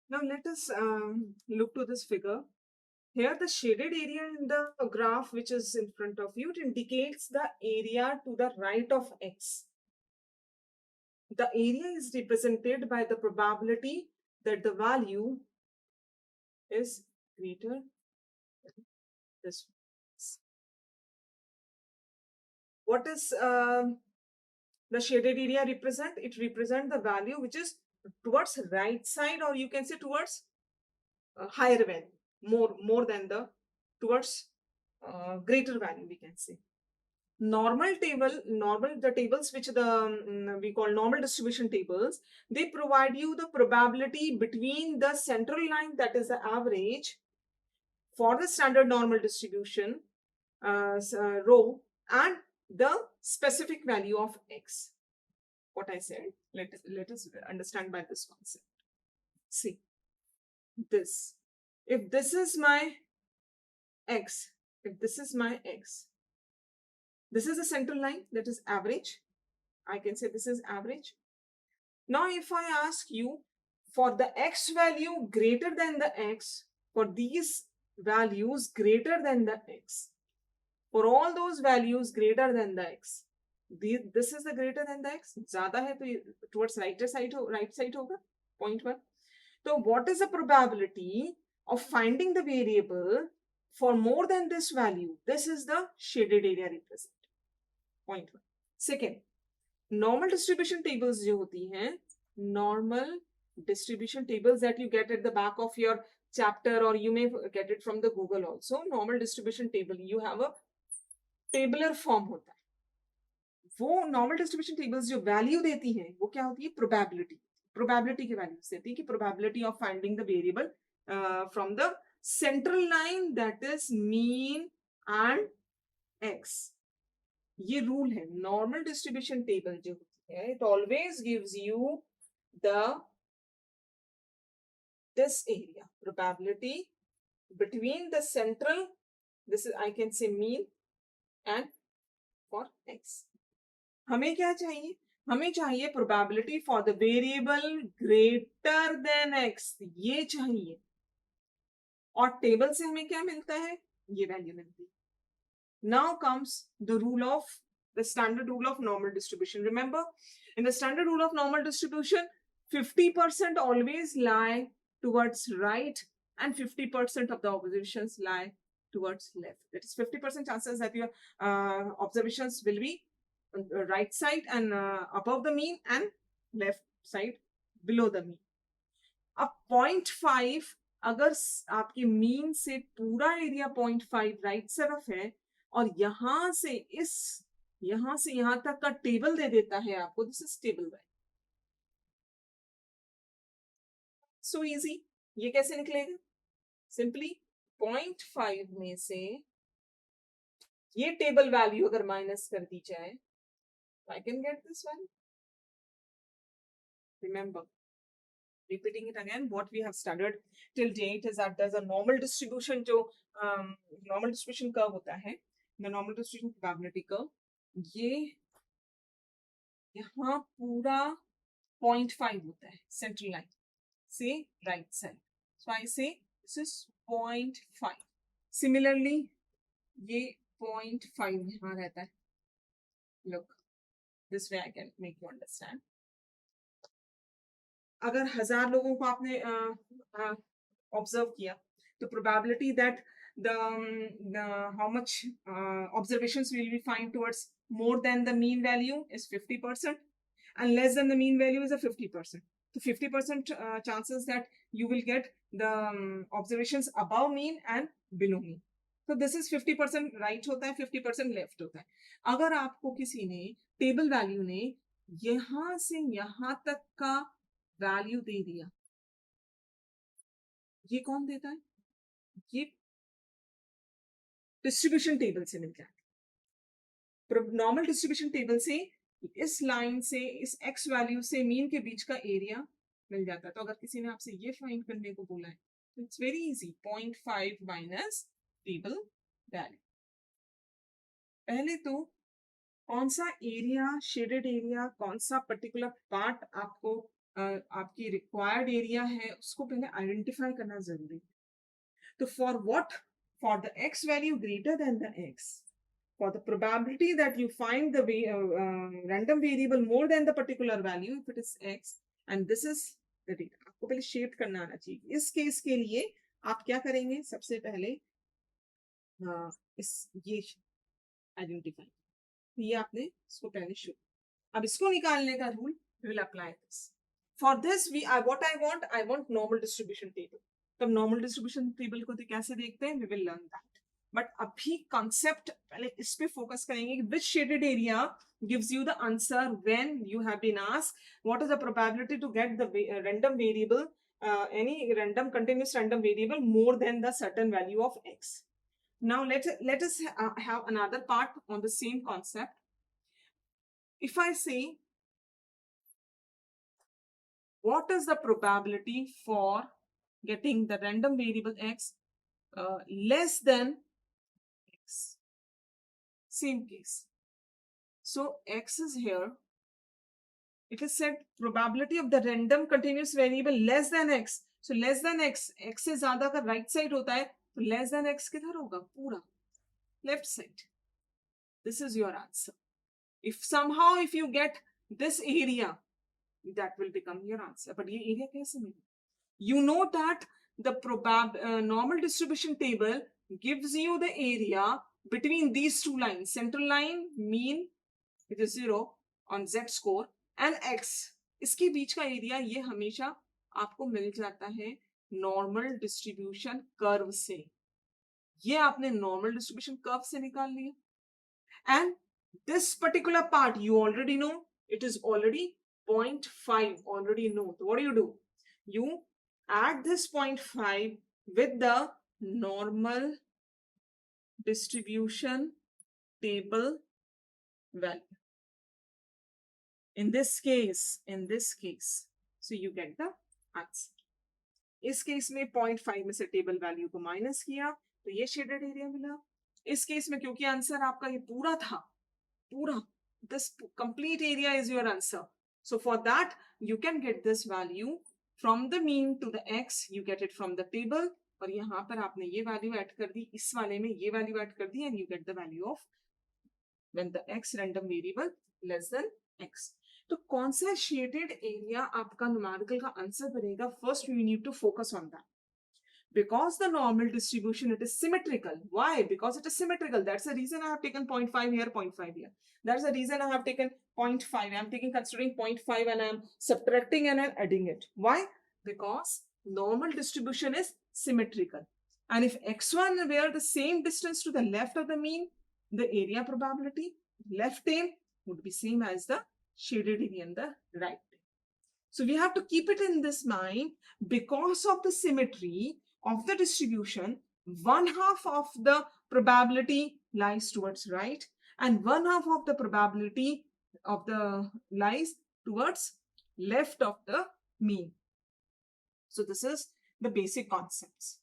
Now let us look to this figure. Here the shaded area in the graph which is in front of you, it indicates the area to the right of x. The area is represented by the probability that the value is greater than this. What is the shaded area represent? It represent the value which is towards right side, or you can say towards higher value, more than the towards greater value, we can say. The tables which we call normal distribution tables, they provide you the probability between the central line, that is the average for the standard normal distribution row, and the specific value of x. What I said, let us understand by this concept. See this, if this is my x, if this is my x, this is the central line, that is average. I can say this is average. Now if I ask you for the x value greater than the x, for these values greater than the x, for all those values greater than the x, this is the greater than the x, ज़्यादा है तो towards right side होगा 0.1. So what is the probability of finding the variable for more than this value? This is the shaded area represent. 0.1. Second, normal distribution tables जो होती हैं, normal distribution tables that you get at the back of your chapter, or you may get it from the Google also. Normal distribution table, you have a tabular form होता है. वो normal distribution tables जो value देती हैं, वो क्या होती है? Probability के values देती है कि probability of finding the variable from the central line, that is mean and x. ये रूल है. नॉर्मल डिस्ट्रीब्यूशन टेबल जो होती है, it always gives you the this area probability between the central, this is I can say mean, and for x. हमें क्या चाहिए? हमें चाहिए probability for the variable greater than x, ये चाहिए. और टेबल से हमें क्या मिलता है? ये वैल्यू मिलती है. Now comes the standard rule of normal distribution. Remember, in the standard rule of normal distribution, 50% always lie towards right and 50% of the observations lie towards left. That is 50% chances that your observations will be right side and above the mean, and left side below the mean. अब 0.5 अगर आपके mean से पूरा area 0.5 right तरफ है, और यहां से यहां तक का टेबल दे देता है आपको, this is table by. So easy. ये कैसे निकलेगा? सिंपली 0.5 में से ये टेबल वैल्यू अगर माइनस कर दी जाए, I can get this value. Remember, repeating it again, what we have studied till date is that there's a normal distribution जो normal distribution curve होता है, the normal distribution probability curve, ये यहाँ पूरा 0.5 होता है central line से right side. So I say this is 0.5. Similarly, ये 0.5 यहाँ रहता है. Look, this way I can make you understand. अगर 1000 लोगों को आपने ऑब्जर्व किया, तो probability that the how much observations will we find towards more than the mean value is 50%, and less than the mean value is a 50%. So 50% chances that you will get the observations above mean and below mean. तो this is 50% right होता है, 50% left होता है. अगर आपको किसी ने table value ने यहां से यहां तक का वैल्यू दे दिया, ये कौन देता है? ये डिस्ट्रीब्यूशन टेबल से मिल जाता है. नॉर्मल डिस्ट्रीब्यूशन टेबल से इस लाइन से इस एक्स वैल्यू से मीन के बीच का एरिया मिल जाता है. तो अगर किसी ने आपसे ये फाइंड करने को बोला है, it's very easy. 0.5 minus table value. पहले तो कौन सा एरिया, शेडेड एरिया, कौन सा पर्टिकुलर पार्ट आपको आपकी रिक्वायर्ड एरिया है उसको पहले आइडेंटिफाई करना जरूरी है. तो for the x value greater than the x, for the probability that you find the random variable more than the particular value, if it is x, and this is the data. आपको पहले shape करना आना चाहिए. इस case के लिए आप क्या करेंगे? सबसे पहले ये आइडेंटिफाई, ये आपने इसको पहले शो. अब इसको निकालने का rule will apply this. For this what I want normal distribution table. तब नॉर्मल डिस्ट्रीब्यूशन टेबल को कैसे देखते हैं, we will learn that. But अभी कंसेप्ट पहले इस पे फोकस करेंगे कि which shaded area gives you the answer when you have been asked what is the probability to get the random variable, any random continuous random variable more than the certain value of x. Now let us have another part on the same concept. If I say what is the probability for getting the random variable x less than x, same case. So x is here. It is said probability of the random continuous variable less than x. So less than x, x से ज्यादा का right side होता है, तो less than x किधर होगा? पूरा left side. This is your answer. If somehow if you get this area, that will become your answer. But ये area कैसे मिलेगा? You know that the normal distribution table gives you the area between these two lines, central line, mean, which is 0 on z score, and x. इसके बीच का area ये हमेशा आपको मिल जाता है नॉर्मल डिस्ट्रीब्यूशन कर्व से. ये आपने नॉर्मल डिस्ट्रीब्यूशन कर्व से निकाल लिया. And this particular part you already know, it is already 0.5 already know. So what do? You add this 0.5 with the normal distribution table value. In this case, so you get the answer. इस case में 0.5 में से table value को minus किया तो ये shaded area मिला. इस केस में क्योंकि आंसर आपका ये पूरा था, पूरा, this complete area is your answer. So for that you can get this value from the mean to the x, you get it from the table. और यहाँ पर आपने ये वैल्यू ऐड कर दी, इस वाले में ये वैल्यू ऐड कर दी, and you get the value of when the x random variable less than x. तो कौन सा शेडेड एरिया आपका न्यूमेरिकल का आंसर बनेगा? First you need to focus on that. Because the normal distribution, it is symmetrical. Why? Because it is symmetrical. That's the reason I have taken 0.5 here, 0.5 here. That's the reason I have taken 0.5. I'm considering 0.5 and I'm subtracting and I'm adding it. Why? Because normal distribution is symmetrical. And if x1 were the same distance to the left of the mean, the area probability left tail would be same as the shaded area in the right tail. So we have to keep it in this mind. Because of the symmetry of the distribution, 1/2 of the probability lies towards right and 1/2 of the probability of the lies towards left of the mean. So this is the basic concepts.